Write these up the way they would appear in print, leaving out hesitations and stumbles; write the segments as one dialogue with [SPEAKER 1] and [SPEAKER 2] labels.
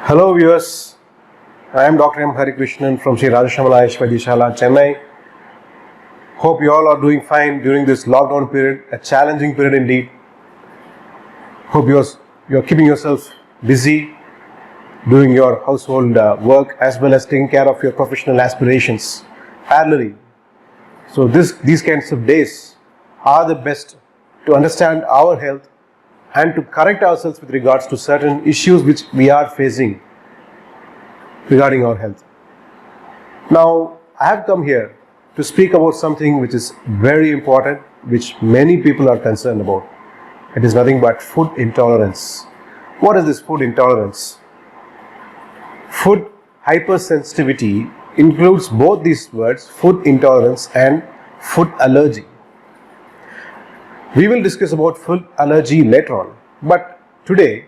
[SPEAKER 1] Hello viewers, I am Dr. M. Harikrishnan from Sri Rajashamala Vaidhyashala, Chennai. Hope you all are doing fine during this lockdown period, a challenging period indeed. Hope you are keeping yourself busy, doing your household work as well as taking care of your professional aspirations parallelly. So these kinds of days are the best to understand our health and to correct ourselves with regards to certain issues which we are facing regarding our health. Now, I have come here to speak about something which is very important, which many people are concerned about. It is nothing but food intolerance. What is this food intolerance? Food hypersensitivity includes both these words, food intolerance and food allergy. We will discuss about food allergy later on, but today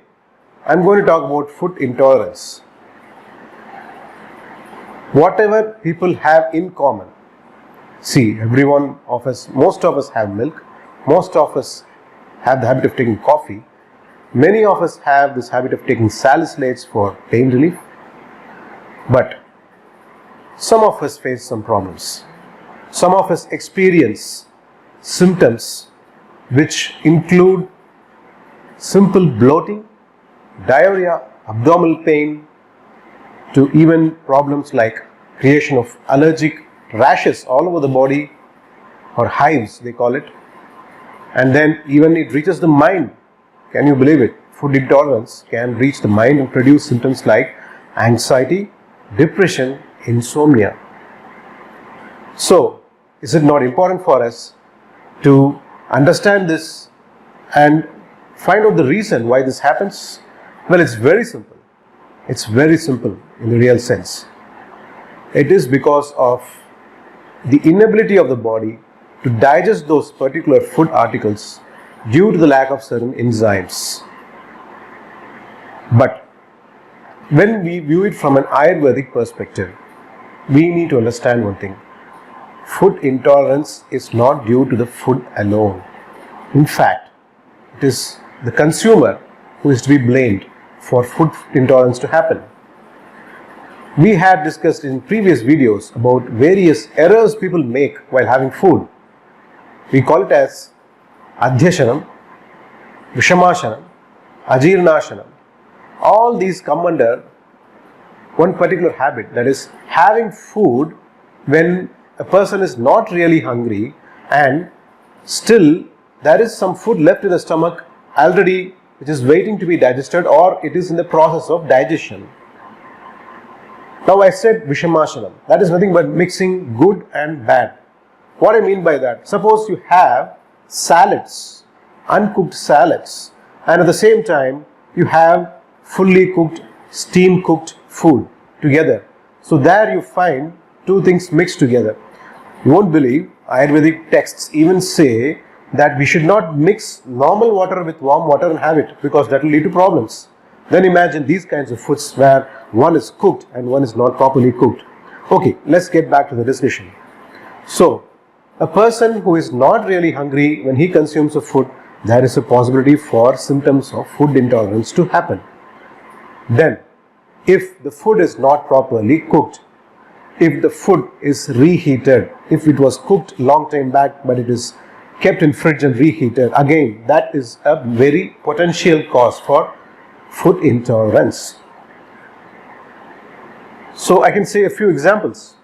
[SPEAKER 1] I am going to talk about food intolerance. Whatever people have in common. See, most of us have milk, most of us have the habit of taking coffee, many of us have this habit of taking salicylates for pain relief, but some of us face some problems. Some of us experience symptoms which include simple bloating, diarrhea, abdominal pain, to even problems like creation of allergic rashes all over the body, or hives they call it, and then even it reaches the mind. Can you believe it? Food intolerance can reach the mind and produce symptoms like anxiety, depression, insomnia. So, is it not important for us to understand this and find out the reason why this happens? Well, it's very simple. It's very simple in the real sense. It is because of the inability of the body to digest those particular food articles due to the lack of certain enzymes. But when we view it from an Ayurvedic perspective, we need to understand one thing. Food intolerance is not due to the food alone. In fact, it is the consumer who is to be blamed for food intolerance to happen. We had discussed in previous videos about various errors people make while having food. We call it as adhyashanam, vishamashanam, ajirnashanam. All these come under one particular habit, that is having food when a person is not really hungry and still there is some food left in the stomach already which is waiting to be digested, or it is in the process of digestion. Now I said vishamashanam, that is nothing but mixing good and bad. What I mean by that, suppose you have salads, uncooked salads, and at the same time you have fully cooked, steam cooked food together. So there you find two things mixed together. You won't believe, Ayurvedic texts even say that we should not mix normal water with warm water and have it, because that will lead to problems. Then imagine these kinds of foods where one is cooked and one is not properly cooked. Okay, let's get back to the discussion. So, a person who is not really hungry, when he consumes a food, there is a possibility for symptoms of food intolerance to happen. Then, if the food is not properly cooked, if the food is reheated, if it was cooked long time back but it is kept in fridge and reheated, again that is a very potential cause for food intolerance. So I can say a few examples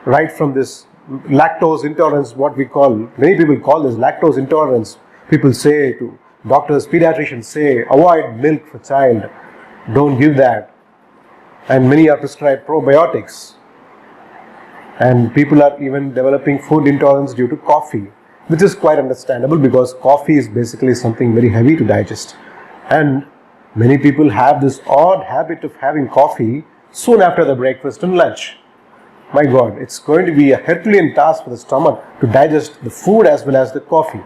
[SPEAKER 1] right from this lactose intolerance, what we call, many people call this lactose intolerance. People say to doctors, pediatricians say, avoid milk for child, don't give that. And many are prescribed probiotics. And people are even developing food intolerance due to coffee, which is quite understandable because coffee is basically something very heavy to digest. And many people have this odd habit of having coffee soon after the breakfast and lunch. My God, it's going to be a Herculean task for the stomach to digest the food as well as the coffee.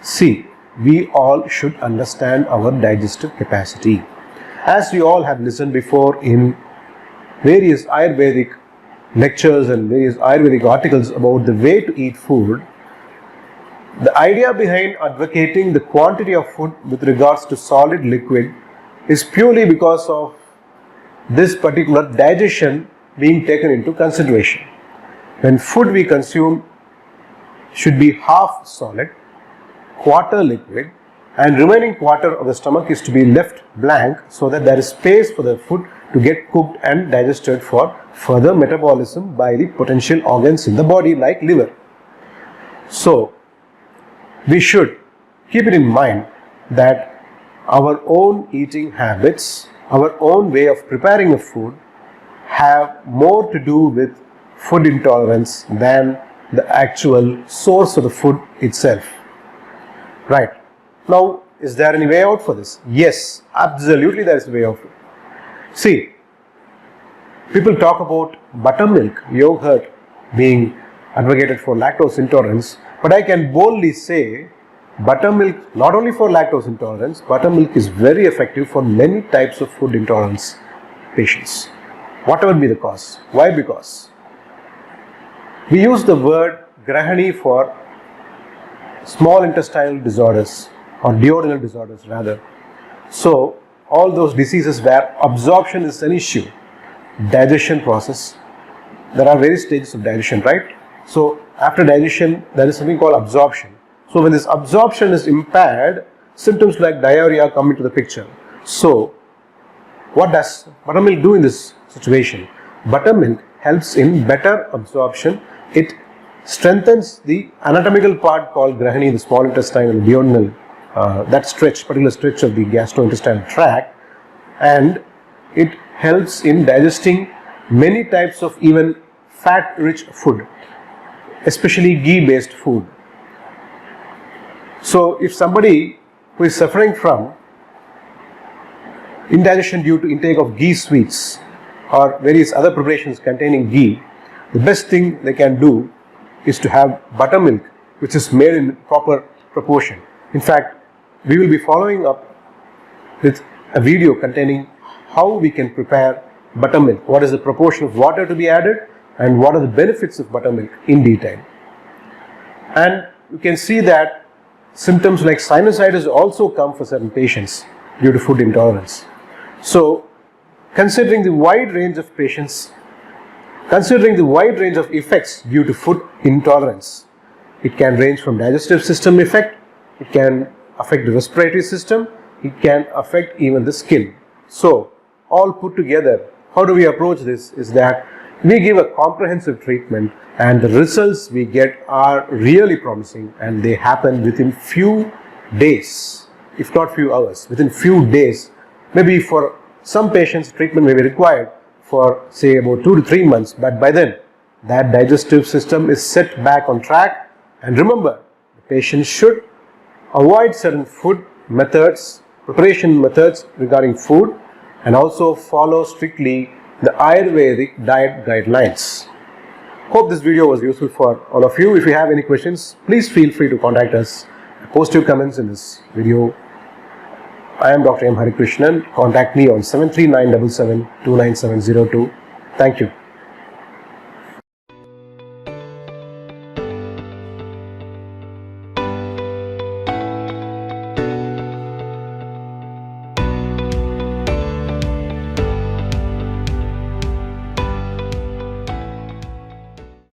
[SPEAKER 1] See, we all should understand our digestive capacity. As we all have listened before in various Ayurvedic lectures and various Ayurvedic articles about the way to eat food, The idea behind advocating the quantity of food with regards to solid, liquid is purely because of this particular digestion being taken into consideration. When food we consume should be half solid, quarter liquid, and remaining quarter of the stomach is to be left blank so that there is space for the food to get cooked and digested for further metabolism by the potential organs in the body like liver. So, we should keep it in mind that our own eating habits, our own way of preparing a food have more to do with food intolerance than the actual source of the food itself. Right. Now, is there any way out for this? Yes, absolutely there is a way out. See, people talk about buttermilk, yogurt being advocated for lactose intolerance, but I can boldly say buttermilk, not only for lactose intolerance, buttermilk is very effective for many types of food intolerance patients, whatever be the cause. Why? Because we use the word grahani for small intestinal disorders or duodenal disorders rather. So all those diseases where absorption is an issue, digestion process, there are various stages of digestion, right? So after digestion there is something called absorption. So when this absorption is impaired, symptoms like diarrhea come into the picture. So what does buttermilk do in this situation? Buttermilk helps in better absorption. It strengthens the anatomical part called grahani, the small intestine and the duodenal, that particular stretch of the gastrointestinal tract, and it helps in digesting many types of even fat-rich food, especially ghee-based food. So if somebody who is suffering from indigestion due to intake of ghee sweets or various other preparations containing ghee, the best thing they can do is to have buttermilk, which is made in proper proportion. In fact, we will be following up with a video containing how we can prepare buttermilk, what is the proportion of water to be added, and what are the benefits of buttermilk in detail. And you can see that symptoms like sinusitis also come for certain patients due to food intolerance. So, considering the wide range of patients, considering the wide range of effects due to food intolerance, it can range from digestive system effect, it can affect the respiratory system, it can affect even the skin. So, all put together, how do we approach this is that we give a comprehensive treatment and the results we get are really promising and they happen within few days, if not few hours, within few days. Maybe for some patients treatment may be required for say about 2 to 3 months, but by then that digestive system is set back on track. And remember, the patient should avoid certain food methods, preparation methods regarding food, and also follow strictly the Ayurvedic diet guidelines. Hope this video was useful for all of you. If you have any questions, please feel free to contact us. Post your comments in this video. I am Dr. M. Harikrishnan. Contact me on 73977 29702. Thank you.